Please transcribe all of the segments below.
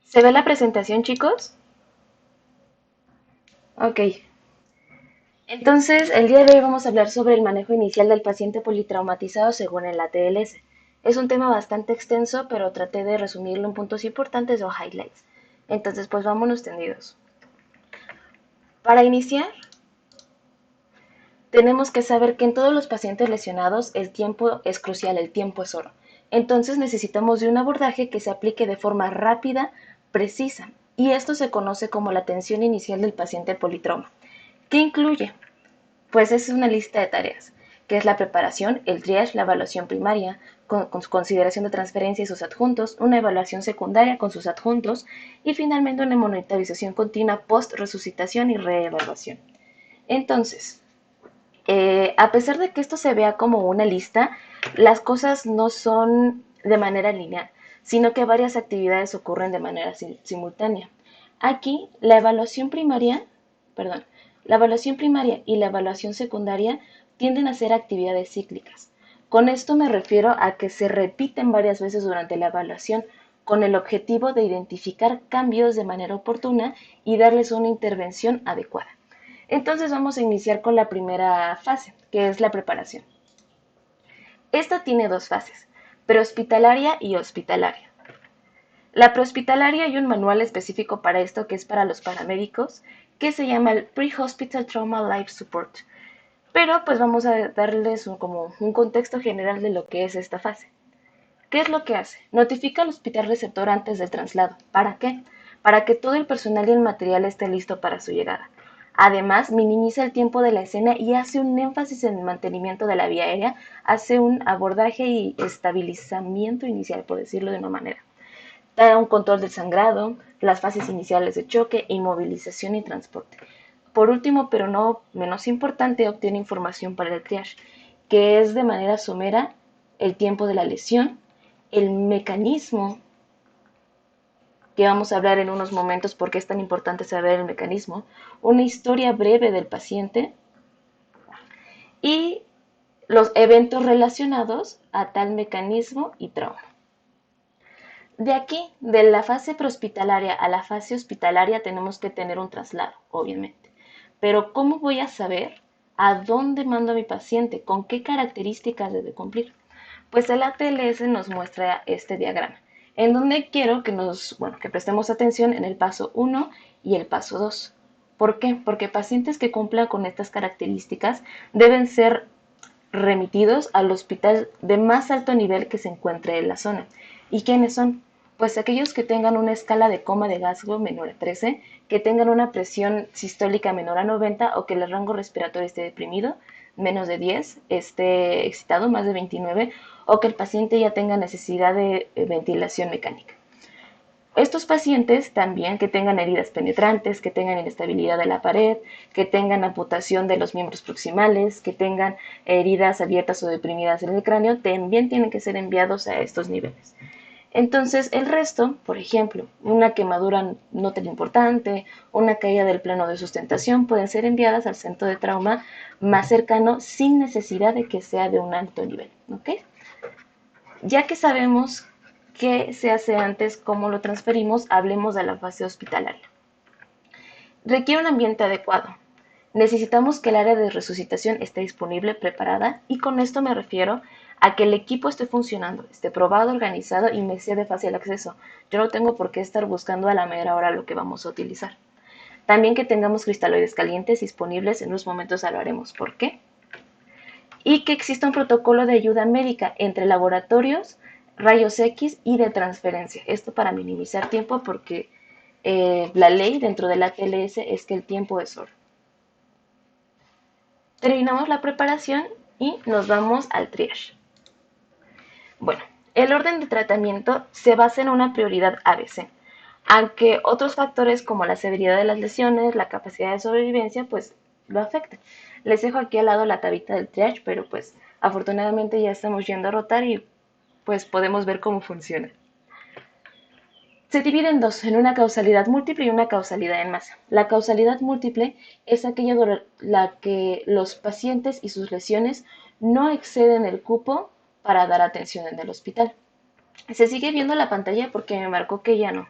¿Se ve la presentación, chicos? Ok. Entonces, el día de hoy vamos a hablar sobre el manejo inicial del paciente politraumatizado según el ATLS. Es un tema bastante extenso, pero traté de resumirlo en puntos importantes o highlights. Entonces, pues vámonos tendidos. Para iniciar, tenemos que saber que en todos los pacientes lesionados el tiempo es crucial, el tiempo es oro. Entonces necesitamos de un abordaje que se aplique de forma rápida, precisa, y esto se conoce como la atención inicial del paciente politrauma. ¿Qué incluye? Pues es una lista de tareas, que es la preparación, el triage, la evaluación primaria, con su consideración de transferencia y sus adjuntos, una evaluación secundaria con sus adjuntos y finalmente una monitorización continua post-resucitación y reevaluación. Entonces, a pesar de que esto se vea como una lista, las cosas no son de manera lineal, sino que varias actividades ocurren de manera simultánea. Aquí, perdón, la evaluación primaria y la evaluación secundaria tienden a ser actividades cíclicas. Con esto me refiero a que se repiten varias veces durante la evaluación con el objetivo de identificar cambios de manera oportuna y darles una intervención adecuada. Entonces vamos a iniciar con la primera fase, que es la preparación. Esta tiene dos fases, prehospitalaria y hospitalaria. La prehospitalaria hay un manual específico para esto que es para los paramédicos, que se llama el Pre-Hospital Trauma Life Support. Pero pues vamos a darles como un contexto general de lo que es esta fase. ¿Qué es lo que hace? Notifica al hospital receptor antes del traslado. ¿Para qué? Para que todo el personal y el material esté listo para su llegada. Además, minimiza el tiempo de la escena y hace un énfasis en el mantenimiento de la vía aérea, hace un abordaje y estabilizamiento inicial, por decirlo de una manera. Da un control del sangrado, las fases iniciales de choque, inmovilización y transporte. Por último, pero no menos importante, obtiene información para el triage, que es de manera somera el tiempo de la lesión, el mecanismo, que vamos a hablar en unos momentos porque es tan importante saber el mecanismo, una historia breve del paciente y los eventos relacionados a tal mecanismo y trauma. De aquí, de la fase prehospitalaria a la fase hospitalaria, tenemos que tener un traslado, obviamente. Pero ¿cómo voy a saber a dónde mando a mi paciente? ¿Con qué características debe cumplir? Pues el ATLS nos muestra este diagrama, en donde quiero que prestemos atención en el paso 1 y el paso 2. ¿Por qué? Porque pacientes que cumplan con estas características deben ser remitidos al hospital de más alto nivel que se encuentre en la zona. ¿Y quiénes son? Pues aquellos que tengan una escala de coma de Glasgow menor a 13, que tengan una presión sistólica menor a 90 o que el rango respiratorio esté deprimido, menos de 10, esté excitado, más de 29, o que el paciente ya tenga necesidad de ventilación mecánica. Estos pacientes también que tengan heridas penetrantes, que tengan inestabilidad de la pared, que tengan amputación de los miembros proximales, que tengan heridas abiertas o deprimidas en el cráneo, también tienen que ser enviados a estos niveles. Entonces, el resto, por ejemplo, una quemadura no tan importante, una caída del plano de sustentación, pueden ser enviadas al centro de trauma más cercano sin necesidad de que sea de un alto nivel. ¿Ok? Ya que sabemos qué se hace antes, cómo lo transferimos, hablemos de la fase hospitalaria. Requiere un ambiente adecuado. Necesitamos que el área de resucitación esté disponible, preparada, y con esto me refiero a que el equipo esté funcionando, esté probado, organizado y me sea de fácil acceso. Yo no tengo por qué estar buscando a la mera hora lo que vamos a utilizar. También que tengamos cristaloides calientes disponibles, en unos momentos hablaremos por qué. Y que exista un protocolo de ayuda médica entre laboratorios, rayos X y de transferencia. Esto para minimizar tiempo porque la ley dentro del ATLS es que el tiempo es oro. Terminamos la preparación y nos vamos al triage. Bueno, el orden de tratamiento se basa en una prioridad ABC, aunque otros factores como la severidad de las lesiones, la capacidad de sobrevivencia, pues lo afectan. Les dejo aquí al lado la tablita del triage, pero pues afortunadamente ya estamos yendo a rotar y pues podemos ver cómo funciona. Se divide en dos, en una causalidad múltiple y una causalidad en masa. La causalidad múltiple es aquella en la que los pacientes y sus lesiones no exceden el cupo para dar atención en el hospital. Se sigue viendo la pantalla porque me marcó que ya no.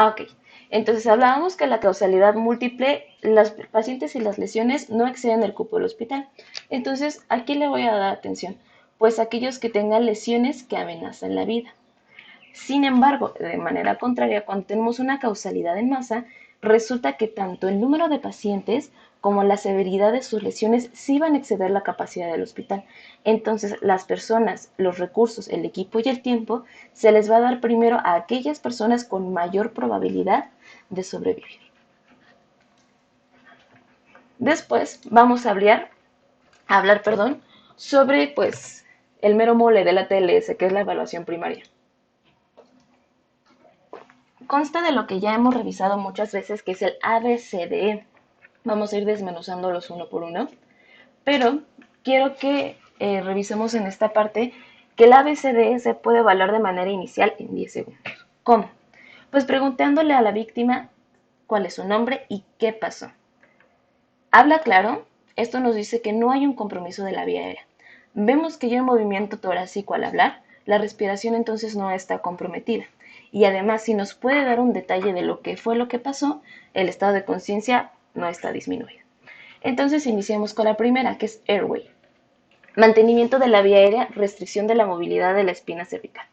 Ok. Entonces hablábamos que la causalidad múltiple, los pacientes y las lesiones no exceden el cupo del hospital. Entonces, aquí le voy a dar atención, pues aquellos que tengan lesiones que amenazan la vida. Sin embargo, de manera contraria, cuando tenemos una causalidad en masa, resulta que tanto el número de pacientes como la severidad de sus lesiones sí van a exceder la capacidad del hospital. Entonces, las personas, los recursos, el equipo y el tiempo se les va a dar primero a aquellas personas con mayor probabilidad de sobrevivir. Después vamos a hablar, sobre pues el mero mole de la TLS, que es la evaluación primaria. Consta de lo que ya hemos revisado muchas veces, que es el ABCDE. Vamos a ir desmenuzándolos uno por uno, pero quiero que revisemos en esta parte que el ABCDE se puede evaluar de manera inicial en 10 segundos. ¿Cómo? Pues preguntándole a la víctima cuál es su nombre y qué pasó. Habla claro, esto nos dice que no hay un compromiso de la vía aérea. Vemos que ya hay movimiento torácico al hablar, la respiración entonces no está comprometida. Y además, si nos puede dar un detalle de lo que fue lo que pasó, el estado de conciencia no está disminuido. Entonces iniciamos con la primera, que es airway. Mantenimiento de la vía aérea, restricción de la movilidad de la espina cervical.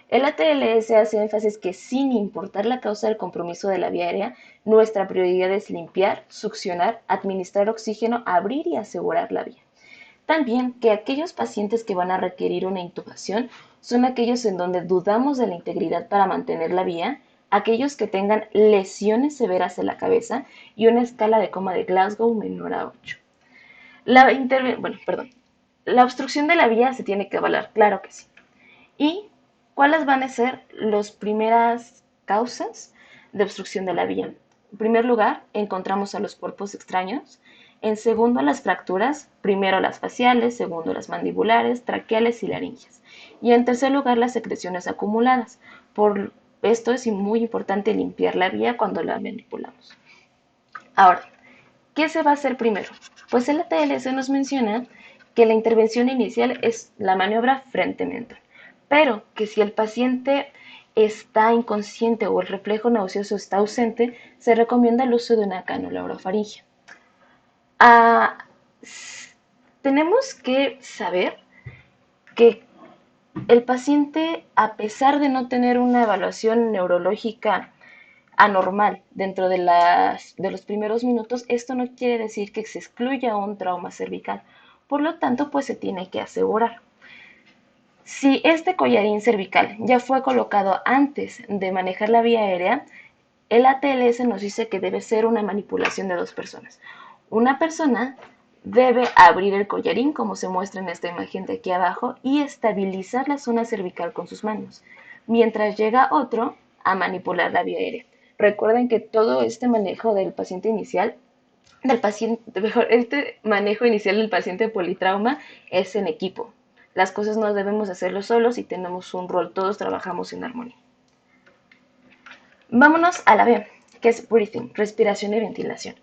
El ATLS hace énfasis que sin importar la causa del compromiso de la vía aérea, nuestra prioridad es limpiar, succionar, administrar oxígeno, abrir y asegurar la vía. También que aquellos pacientes que van a requerir una intubación son aquellos en donde dudamos de la integridad para mantener la vía, aquellos que tengan lesiones severas en la cabeza y una escala de coma de Glasgow menor a 8. La obstrucción de la vía se tiene que evaluar, claro que sí. ¿Y cuáles van a ser las primeras causas de obstrucción de la vía? En primer lugar, encontramos a los cuerpos extraños. En segundo, las fracturas. Primero las faciales, segundo las mandibulares, traqueales y laringes. Y en tercer lugar, las secreciones acumuladas. Por esto es muy importante limpiar la vía cuando la manipulamos. Ahora, ¿qué se va a hacer primero? Pues el ATLS nos menciona que la intervención inicial es la maniobra frente-mentón, pero que si el paciente está inconsciente o el reflejo nauseoso está ausente, se recomienda el uso de una cánula orofaringe. Ah, tenemos que saber que el paciente, a pesar de no tener una evaluación neurológica anormal dentro de los primeros minutos, esto no quiere decir que se excluya un trauma cervical. Por lo tanto, pues se tiene que asegurar. Si este collarín cervical ya fue colocado antes de manejar la vía aérea, el ATLS nos dice que debe ser una manipulación de dos personas. Una persona debe abrir el collarín, como se muestra en esta imagen de aquí abajo, y estabilizar la zona cervical con sus manos, mientras llega otro a manipular la vía aérea. Recuerden que todo este manejo del paciente inicial, este manejo inicial del paciente politrauma es en equipo. Las cosas no debemos hacerlo solos y tenemos un rol, todos trabajamos en armonía. Vámonos a la B, que es breathing, respiración y ventilación.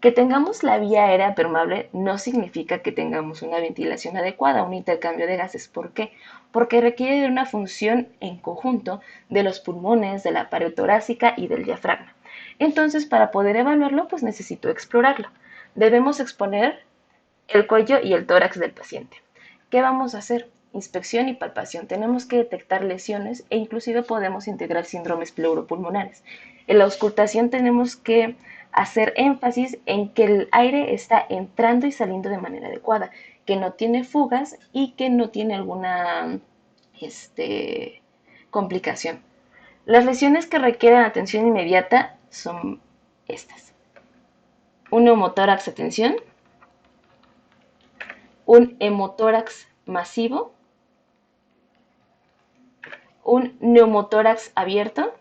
Que tengamos la vía aérea permeable no significa que tengamos una ventilación adecuada, un intercambio de gases. ¿Por qué? Porque requiere de una función en conjunto de los pulmones, de la pared torácica y del diafragma. Entonces, para poder evaluarlo, pues necesito explorarlo. Debemos exponer el cuello y el tórax del paciente. ¿Qué vamos a hacer? Inspección y palpación. Tenemos que detectar lesiones e inclusive podemos integrar síndromes pleuropulmonares. En la auscultación tenemos que hacer énfasis en que el aire está entrando y saliendo de manera adecuada, que no tiene fugas y que no tiene alguna complicación. Las lesiones que requieren atención inmediata son estas. Un neumotórax a tensión, un hemotórax masivo, un neumotórax abierto,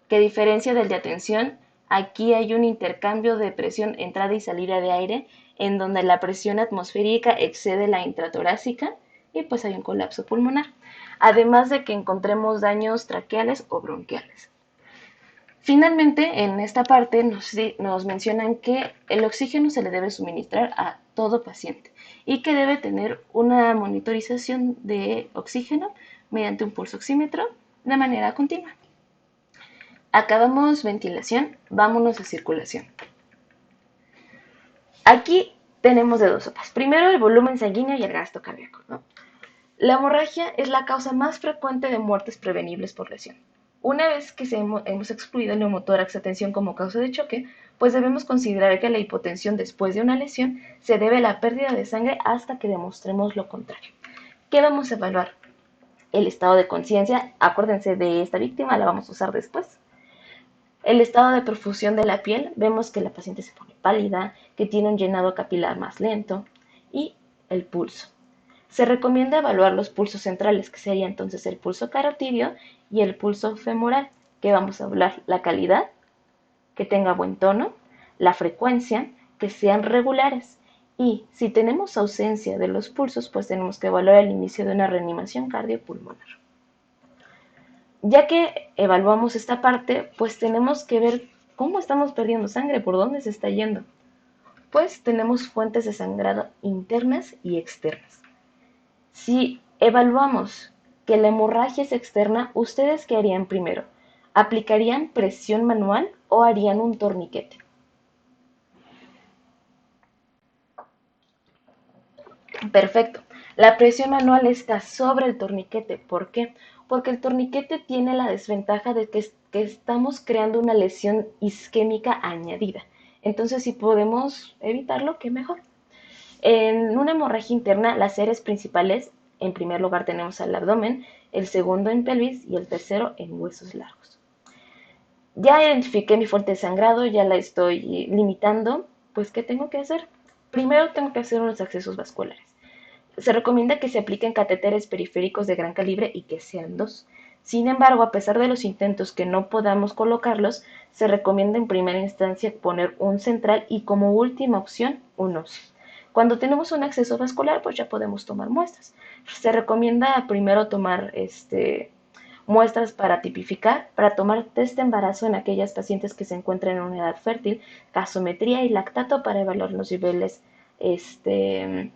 que a diferencia del de atención, aquí hay un intercambio de presión entrada y salida de aire, en donde la presión atmosférica excede la intratorácica y pues hay un colapso pulmonar, además de que encontremos daños traqueales o bronquiales. Finalmente, en esta parte nos mencionan que el oxígeno se le debe suministrar a todo paciente y que debe tener una monitorización de oxígeno mediante un pulso oxímetro de manera continua. Acabamos ventilación, vámonos a circulación. Aquí tenemos de dos sopas. Primero el volumen sanguíneo y el gasto cardíaco, ¿no? La hemorragia es la causa más frecuente de muertes prevenibles por lesión. Una vez que hemos excluido el neumotórax atención como causa de choque, pues debemos considerar que la hipotensión después de una lesión se debe a la pérdida de sangre hasta que demostremos lo contrario. ¿Qué vamos a evaluar? El estado de conciencia, acuérdense de esta víctima, la vamos a usar después. El estado de perfusión de la piel, vemos que la paciente se pone pálida, que tiene un llenado capilar más lento, y el pulso. Se recomienda evaluar los pulsos centrales, que sería entonces el pulso carotidio y el pulso femoral, que vamos a hablar la calidad, que tenga buen tono, la frecuencia, que sean regulares. Y si tenemos ausencia de los pulsos, pues tenemos que evaluar el inicio de una reanimación cardiopulmonar. Ya que evaluamos esta parte, pues tenemos que ver cómo estamos perdiendo sangre, por dónde se está yendo. Pues tenemos fuentes de sangrado internas y externas. Si evaluamos que la hemorragia es externa, ¿ustedes qué harían primero? ¿Aplicarían presión manual o harían un torniquete? Perfecto. La presión manual está sobre el torniquete. ¿Por qué? Porque el torniquete tiene la desventaja de que estamos creando una lesión isquémica añadida. Entonces, si podemos evitarlo, qué mejor. En una hemorragia interna, las áreas principales, en primer lugar tenemos al abdomen, el segundo en pelvis y el tercero en huesos largos. Ya identifiqué mi fuente de sangrado, ya la estoy limitando, pues ¿qué tengo que hacer? Primero tengo que hacer unos accesos vasculares. Se recomienda que se apliquen catéteres periféricos de gran calibre y que sean dos. Sin embargo, a pesar de los intentos que no podamos colocarlos, se recomienda en primera instancia poner un central y como última opción un OSI. Cuando tenemos un acceso vascular, pues ya podemos tomar muestras. Se recomienda primero tomar muestras para tipificar, para tomar test de embarazo en aquellas pacientes que se encuentran en una edad fértil, gasometría y lactato para evaluar los niveles de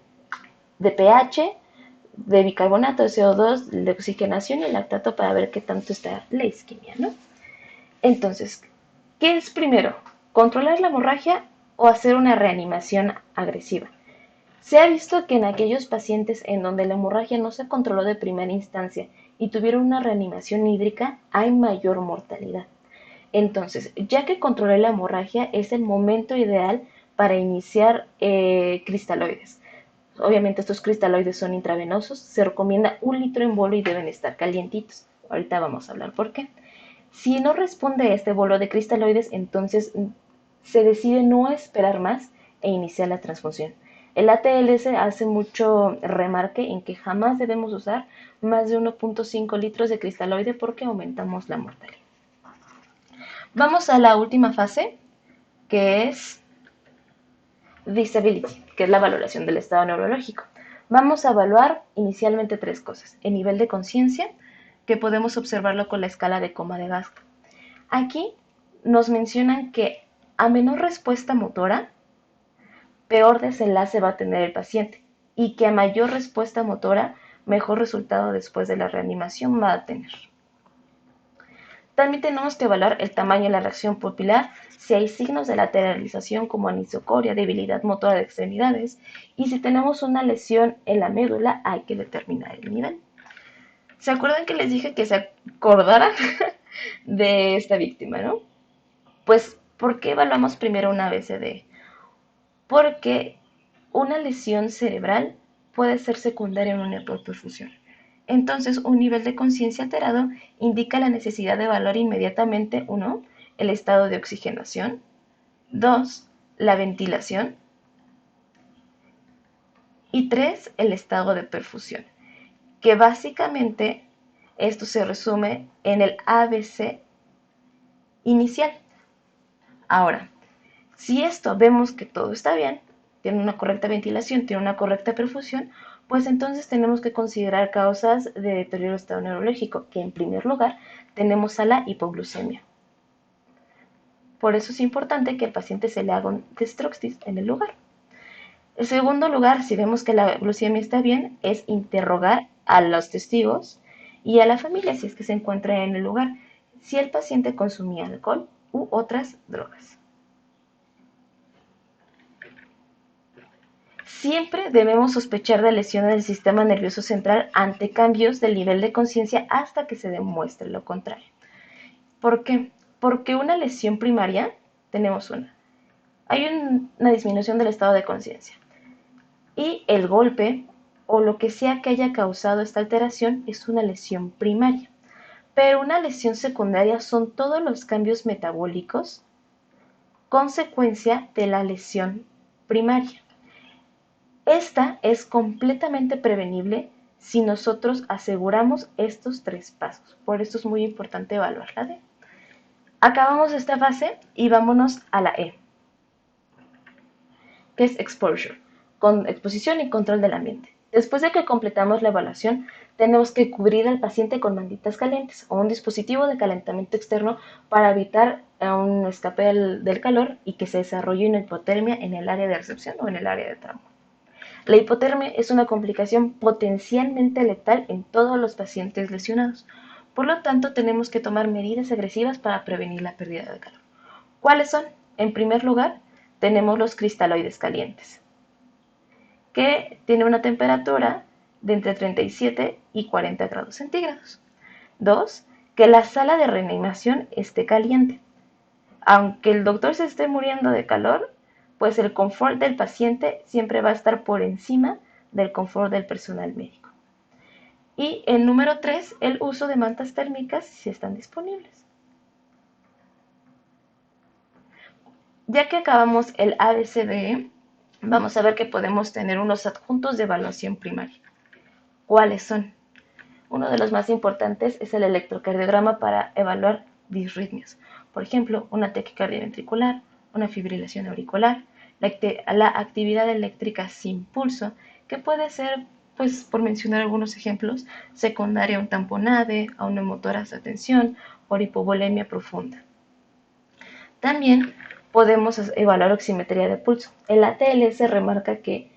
pH, de bicarbonato de CO2, de oxigenación y el lactato para ver qué tanto está la isquemia, ¿no? Entonces, ¿qué es primero? ¿Controlar la hemorragia o hacer una reanimación agresiva? Se ha visto que en aquellos pacientes en donde la hemorragia no se controló de primera instancia y tuvieron una reanimación hídrica, hay mayor mortalidad. Entonces, ya que controlé la hemorragia, es el momento ideal para iniciar cristaloides. Obviamente estos cristaloides son intravenosos, se recomienda 1 litro en bolo y deben estar calientitos. Ahorita vamos a hablar por qué. Si no responde a este bolo de cristaloides, entonces se decide no esperar más e iniciar la transfusión. El ATLS hace mucho remarque en que jamás debemos usar más de 1.5 litros de cristaloide porque aumentamos la mortalidad. Vamos a la última fase, que es disability, que es la valoración del estado neurológico. Vamos a evaluar inicialmente 3 cosas. El nivel de conciencia, que podemos observarlo con la escala de coma de Gaskell. Aquí nos mencionan que a menor respuesta motora, peor desenlace va a tener el paciente y que a mayor respuesta motora, mejor resultado después de la reanimación va a tener. También tenemos que evaluar el tamaño de la reacción pupilar, si hay signos de lateralización como anisocoria, debilidad motora de extremidades, y si tenemos una lesión en la médula hay que determinar el nivel. ¿Se acuerdan que les dije que se acordaran de esta víctima, no? Pues, ¿por qué evaluamos primero una ABCD? Porque una lesión cerebral puede ser secundaria en una hipoperfusión. Entonces, un nivel de conciencia alterado indica la necesidad de evaluar inmediatamente, 1, el estado de oxigenación, 2, la ventilación y 3, el estado de perfusión, que básicamente esto se resume en el ABC inicial. Ahora, si esto vemos que todo está bien, tiene una correcta ventilación, tiene una correcta perfusión, pues entonces tenemos que considerar causas de deterioro del estado neurológico, que en primer lugar tenemos a la hipoglucemia. Por eso es importante que al paciente se le haga un dextroxis en el lugar. En segundo lugar, si vemos que la glucemia está bien, es interrogar a los testigos y a la familia si es que se encuentra en el lugar. si el paciente consumía alcohol u otras drogas. Siempre debemos sospechar de lesiones del sistema nervioso central ante cambios del nivel de conciencia hasta que se demuestre lo contrario. ¿Por qué? Porque una lesión primaria, tenemos hay una disminución del estado de conciencia. Y el golpe o lo que sea que haya causado esta alteración es una lesión primaria. Pero una lesión secundaria son todos los cambios metabólicos consecuencia de la lesión primaria. Esta es completamente prevenible si nosotros aseguramos estos 3 pasos. Por esto es muy importante evaluar la D. Acabamos esta fase y vámonos a la E, que es exposure, con exposición y control del ambiente. Después de que completamos la evaluación, tenemos que cubrir al paciente con manditas calientes o un dispositivo de calentamiento externo para evitar un escape del calor y que se desarrolle una hipotermia en el área de recepción o en el área de trauma. La hipotermia es una complicación potencialmente letal en todos los pacientes lesionados. Por lo tanto, tenemos que tomar medidas agresivas para prevenir la pérdida de calor. ¿Cuáles son? En primer lugar, tenemos los cristaloides calientes, que tienen una temperatura de entre 37 y 40 grados centígrados. 2. Que la sala de reanimación esté caliente. Aunque el doctor se esté muriendo de calor, pues el confort del paciente siempre va a estar por encima del confort del personal médico. Y el número 3, el uso de mantas térmicas si están disponibles. Ya que acabamos el ABCDE, vamos a ver que podemos tener unos adjuntos de evaluación primaria. ¿Cuáles son? Uno de los más importantes es el electrocardiograma para evaluar disritmias. Por ejemplo, una taquicardia ventricular, una fibrilación auricular, la actividad eléctrica sin pulso, que puede ser, pues por mencionar algunos ejemplos, secundaria a un tamponade, a un neumotórax de tensión o hipovolemia profunda. También podemos evaluar oximetría de pulso. El ATLS remarca que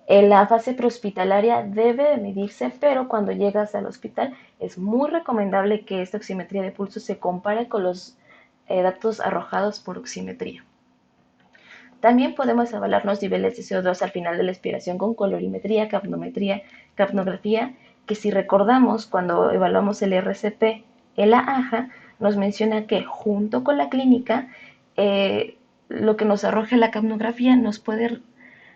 en la fase prehospitalaria debe medirse, pero cuando llegas al hospital es muy recomendable que esta oximetría de pulso se compare con los datos arrojados por oximetría. También podemos evaluar los niveles de CO2 al final de la expiración con colorimetría, capnografía, que si recordamos cuando evaluamos el RCP, el AHA nos menciona que junto con la clínica, lo que nos arroje la capnografía nos puede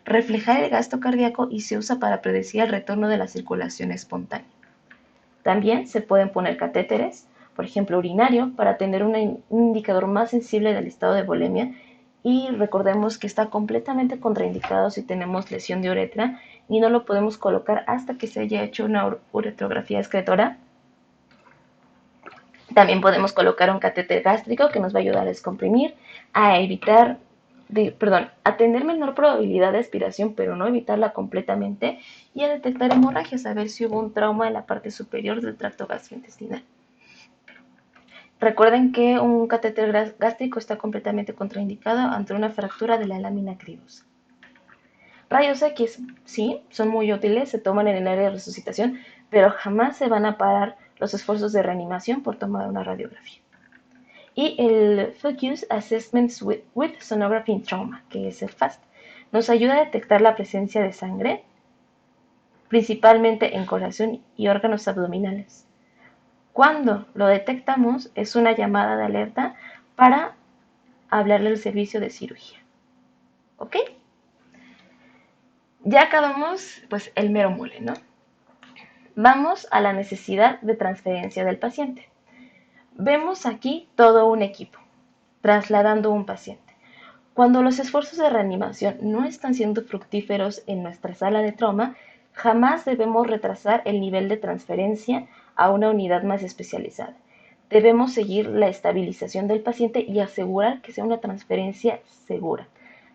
reflejar el gasto cardíaco y se usa para predecir el retorno de la circulación espontánea. También se pueden poner catéteres, por ejemplo urinario, para tener un indicador más sensible del estado de volemia, y recordemos que está completamente contraindicado si tenemos lesión de uretra y no lo podemos colocar hasta que se haya hecho una uretrografía excretora. También podemos colocar un catéter gástrico que nos va a ayudar a descomprimir, a tener menor probabilidad de aspiración, pero no evitarla completamente, y a detectar hemorragias, a ver si hubo un trauma en la parte superior del tracto gastrointestinal. Recuerden que un catéter gástrico está completamente contraindicado ante una fractura de la lámina crinosa. Rayos X, sí, son muy útiles, se toman en el área de resucitación, pero jamás se van a parar los esfuerzos de reanimación por tomar una radiografía. Y el Focus Assessment with Sonography in Trauma, que es el FAST, nos ayuda a detectar la presencia de sangre, principalmente en corazón y órganos abdominales. Cuando lo detectamos, es una llamada de alerta para hablarle al servicio de cirugía. ¿Ok? Ya acabamos, pues, el mero mole, ¿no? Vamos a la necesidad de transferencia del paciente. Vemos aquí todo un equipo, trasladando un paciente. Cuando los esfuerzos de reanimación no están siendo fructíferos en nuestra sala de trauma, jamás debemos retrasar el nivel de transferencia a una unidad más especializada. Debemos seguir la estabilización del paciente y asegurar que sea una transferencia segura.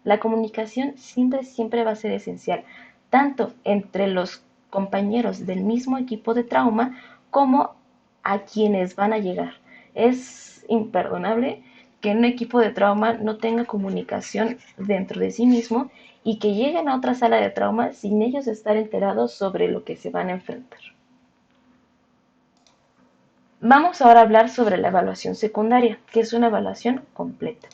La comunicación siempre va a ser esencial, tanto entre los compañeros del mismo equipo de trauma como a quienes van a llegar. Es imperdonable que un equipo de trauma no tenga comunicación dentro de sí mismo y que lleguen a otra sala de trauma sin ellos estar enterados sobre lo que se van a enfrentar. Vamos ahora a hablar sobre la evaluación secundaria, que es una evaluación completa.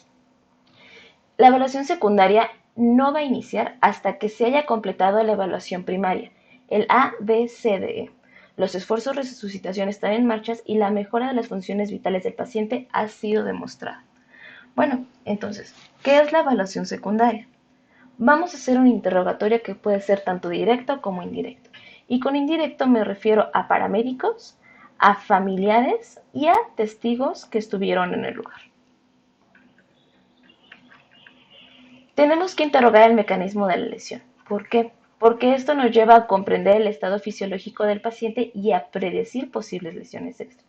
La evaluación secundaria no va a iniciar hasta que se haya completado la evaluación primaria, el ABCDE. Los esfuerzos de resucitación están en marcha y la mejora de las funciones vitales del paciente ha sido demostrada. Bueno, entonces, ¿qué es la evaluación secundaria? Vamos a hacer un interrogatorio que puede ser tanto directo como indirecto. Y con indirecto me refiero a paramédicos, a familiares y a testigos que estuvieron en el lugar. Tenemos que interrogar el mecanismo de la lesión. ¿Por qué? Porque esto nos lleva a comprender el estado fisiológico del paciente y a predecir posibles lesiones extra.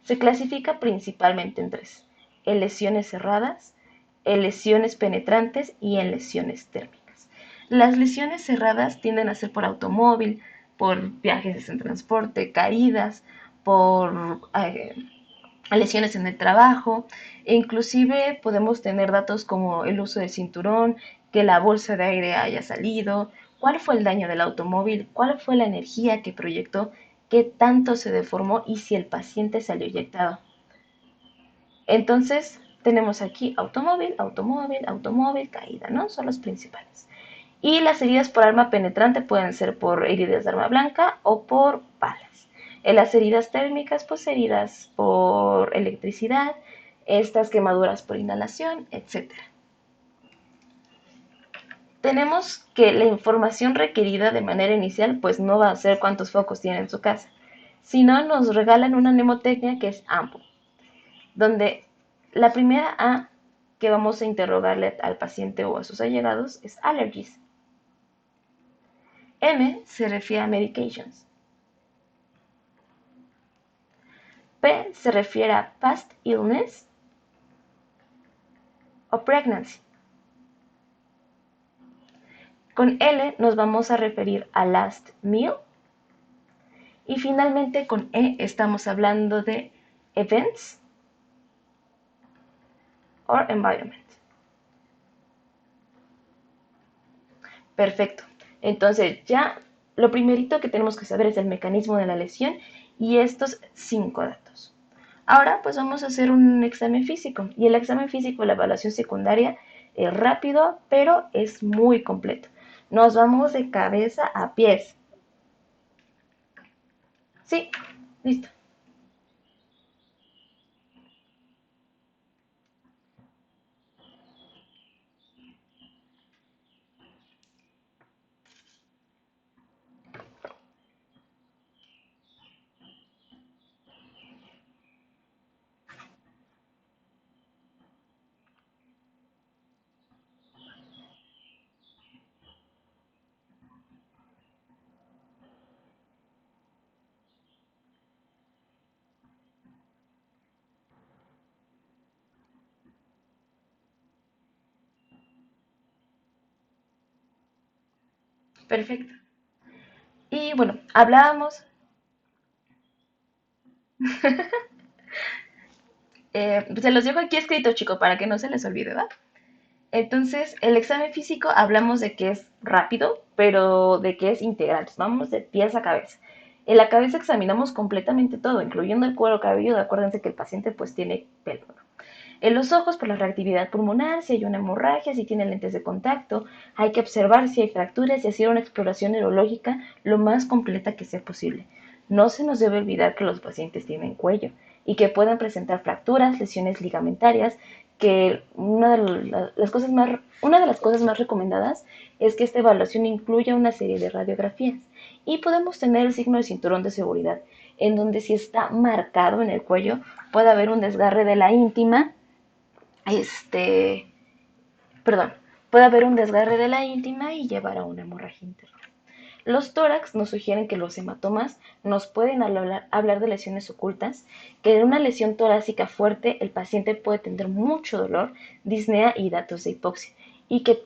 Se clasifica principalmente en tres: en lesiones cerradas, en lesiones penetrantes y en lesiones térmicas. Las lesiones cerradas tienden a ser por automóvil, por viajes en transporte, caídas, por lesiones en el trabajo, e inclusive podemos tener datos como el uso del cinturón, que la bolsa de aire haya salido, cuál fue el daño del automóvil, cuál fue la energía que proyectó, qué tanto se deformó y si el paciente salió eyectado. Entonces, tenemos aquí automóvil, automóvil, automóvil, caída, ¿no? Son los principales. Y las heridas por arma penetrante pueden ser por heridas de arma blanca o por balas. En las heridas térmicas, pues heridas por electricidad, estas quemaduras por inhalación, etc. Tenemos que la información requerida de manera inicial, pues no va a ser cuántos focos tiene en su casa, sino nos regalan una mnemotecnia que es AMPO, donde la primera A que vamos a interrogarle al paciente o a sus allegados es allergies. M se refiere a medications. P se refiere a past illness o pregnancy. Con L nos vamos a referir a last meal. Y finalmente con E estamos hablando de events or environment. Perfecto. Entonces ya lo primerito que tenemos que saber es el mecanismo de la lesión y estos 5 datos. Ahora pues vamos a hacer un examen físico y el examen físico, la evaluación secundaria, es rápido pero es muy completo. Nos vamos de cabeza a pies. Sí, listo. Perfecto. Y bueno, hablábamos, se los dejo aquí escrito, chico, para que no se les olvide, ¿va? Entonces, el examen físico hablamos de que es rápido, pero de que es integral. Vamos de pies a cabeza. En la cabeza examinamos completamente todo, incluyendo el cuero cabelludo. Acuérdense que el paciente pues tiene pelo, ¿no? En los ojos, por la reactividad pulmonar, si hay una hemorragia, si tiene lentes de contacto, hay que observar si hay fracturas y hacer una exploración neurológica lo más completa que sea posible. No se nos debe olvidar que los pacientes tienen cuello y que pueden presentar fracturas, lesiones ligamentarias, que una de las cosas más recomendadas es que esta evaluación incluya una serie de radiografías y podemos tener el signo de cinturón de seguridad, en donde si está marcado en el cuello puede haber un desgarre de la íntima, este, perdón, puede haber un desgarre de la íntima y llevar a una hemorragia interna. Los tórax nos sugieren que los hematomas nos pueden hablar de lesiones ocultas, que en una lesión torácica fuerte el paciente puede tener mucho dolor, disnea y datos de hipoxia, y que eh,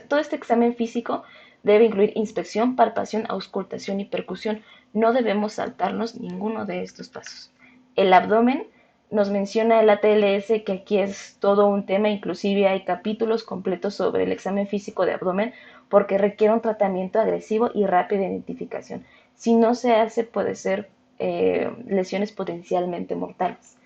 todo este examen físico debe incluir inspección, palpación, auscultación y percusión. No debemos saltarnos ninguno de estos pasos. El abdomen nos menciona el ATLS, que aquí es todo un tema, inclusive hay capítulos completos sobre el examen físico de abdomen porque requiere un tratamiento agresivo y rápido de identificación. Si no se hace, puede ser lesiones potencialmente mortales.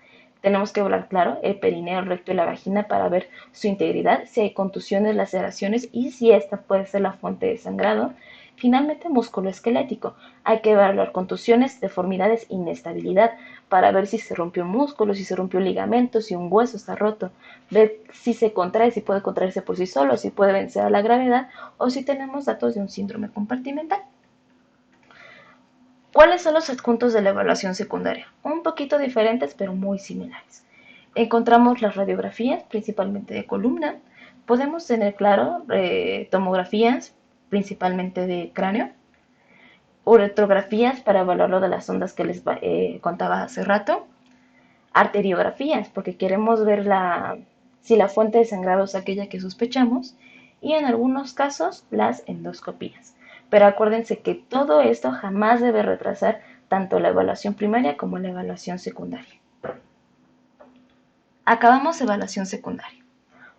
Tenemos que hablar claro el perineo, el recto y la vagina para ver su integridad, si hay contusiones, laceraciones y si esta puede ser la fuente de sangrado. Finalmente, músculo esquelético. Hay que evaluar contusiones, deformidades, inestabilidad para ver si se rompió un músculo, si se rompió un ligamento, si un hueso está roto. Ver si se contrae, si puede contraerse por sí solo, si puede vencer a la gravedad o si tenemos datos de un síndrome compartimental. ¿Cuáles son los adjuntos de la evaluación secundaria? Un poquito diferentes, pero muy similares. Encontramos las radiografías, principalmente de columna. Podemos tener, claro, tomografías, principalmente de cráneo. Uretrografías para evaluar lo de las ondas que les contaba hace rato. Arteriografías, porque queremos ver si la fuente de sangrado es aquella que sospechamos. Y en algunos casos, las endoscopías. Pero acuérdense que todo esto jamás debe retrasar tanto la evaluación primaria como la evaluación secundaria. Acabamos evaluación secundaria.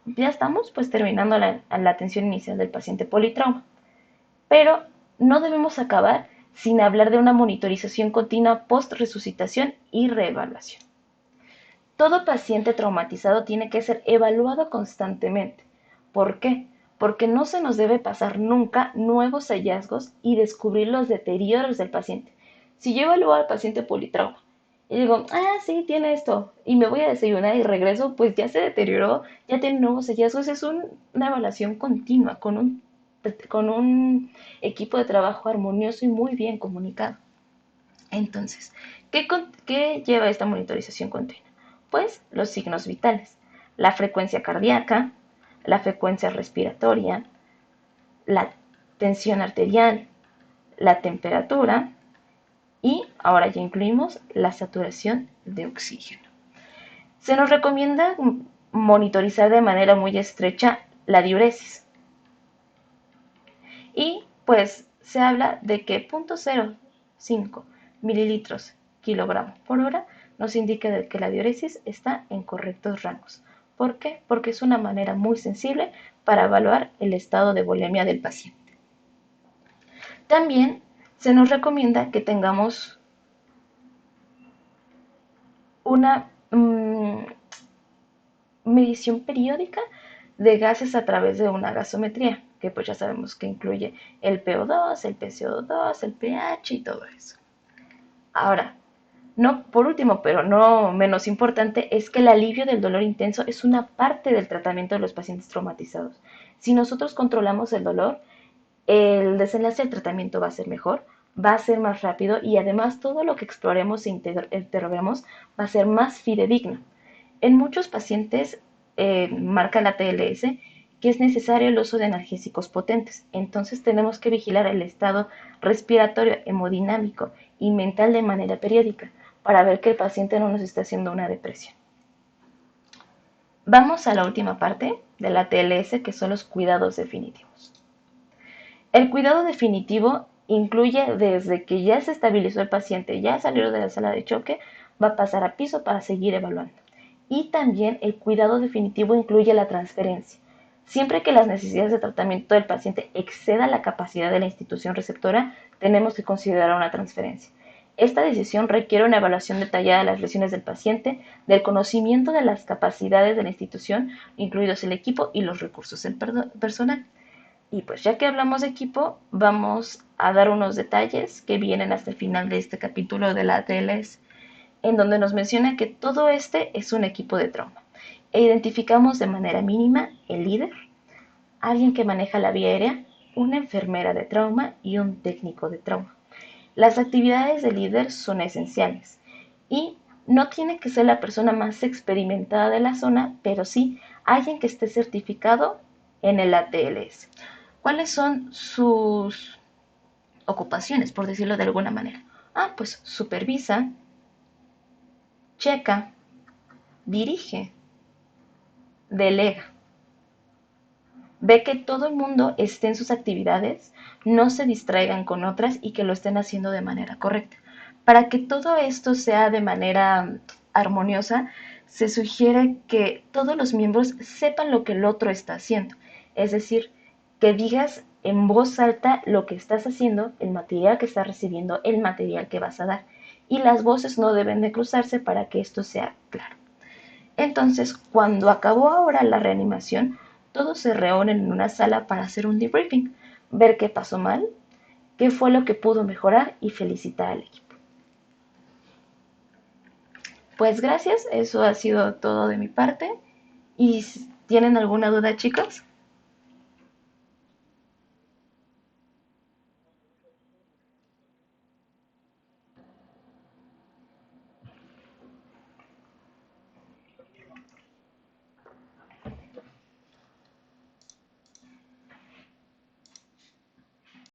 Ya estamos pues terminando la atención inicial del paciente politrauma. Pero no debemos acabar sin hablar de una monitorización continua post-resucitación y reevaluación. Todo paciente traumatizado tiene que ser evaluado constantemente. ¿Por qué? Porque no se nos debe pasar nunca nuevos hallazgos y descubrir los deterioros del paciente. Si yo evalúo al paciente politrauma y digo, sí, tiene esto, y me voy a desayunar y regreso, pues ya se deterioró, ya tiene nuevos hallazgos. Es una evaluación continua con un equipo de trabajo armonioso y muy bien comunicado. Entonces, ¿qué lleva esta monitorización continua? Pues los signos vitales, la frecuencia cardíaca, la frecuencia respiratoria, la tensión arterial, la temperatura y ahora ya incluimos la saturación de oxígeno. Se nos recomienda monitorizar de manera muy estrecha la diuresis. Y pues se habla de que 0.05 mililitros kilogramo por hora nos indica de que la diuresis está en correctos rangos. ¿Por qué? Porque es una manera muy sensible para evaluar el estado de volemia del paciente. También se nos recomienda que tengamos una medición periódica de gases a través de una gasometría, que pues ya sabemos que incluye el PO2, el PCO2, el pH y todo eso. Ahora, no por último, pero no menos importante, es que el alivio del dolor intenso es una parte del tratamiento de los pacientes traumatizados. Si nosotros controlamos el dolor, el desenlace del tratamiento va a ser mejor, va a ser más rápido y además todo lo que exploremos e interroguemos va a ser más fidedigno. En muchos pacientes marca la TLS que es necesario el uso de analgésicos potentes. Entonces tenemos que vigilar el estado respiratorio, hemodinámico y mental de manera periódica para ver que el paciente no nos está haciendo una depresión. Vamos a la última parte de la TLS, que son los cuidados definitivos. El cuidado definitivo incluye desde que ya se estabilizó el paciente, ya salió de la sala de choque, va a pasar a piso para seguir evaluando. Y también el cuidado definitivo incluye la transferencia. Siempre que las necesidades de tratamiento del paciente excedan la capacidad de la institución receptora, tenemos que considerar una transferencia. Esta decisión requiere una evaluación detallada de las lesiones del paciente, del conocimiento de las capacidades de la institución, incluidos el equipo y los recursos del personal. Y pues ya que hablamos de equipo, vamos a dar unos detalles que vienen hasta el final de este capítulo de la ATLS, en donde nos menciona que todo este es un equipo de trauma. E identificamos de manera mínima el líder, alguien que maneja la vía aérea, una enfermera de trauma y un técnico de trauma. Las actividades del líder son esenciales y no tiene que ser la persona más experimentada de la zona, pero sí alguien que esté certificado en el ATLS. ¿Cuáles son sus ocupaciones, por decirlo de alguna manera? Pues supervisa, checa, dirige, delega. Ve que todo el mundo esté en sus actividades, no se distraigan con otras y que lo estén haciendo de manera correcta. Para que todo esto sea de manera armoniosa, se sugiere que todos los miembros sepan lo que el otro está haciendo. Es decir, que digas en voz alta lo que estás haciendo, el material que estás recibiendo, el material que vas a dar. Y las voces no deben de cruzarse para que esto sea claro. Entonces, cuando acabó ahora la reanimación, todos se reúnen en una sala para hacer un debriefing, ver qué pasó mal, qué fue lo que pudo mejorar y felicitar al equipo. Pues gracias, eso ha sido todo de mi parte. ¿Y tienen alguna duda, chicos?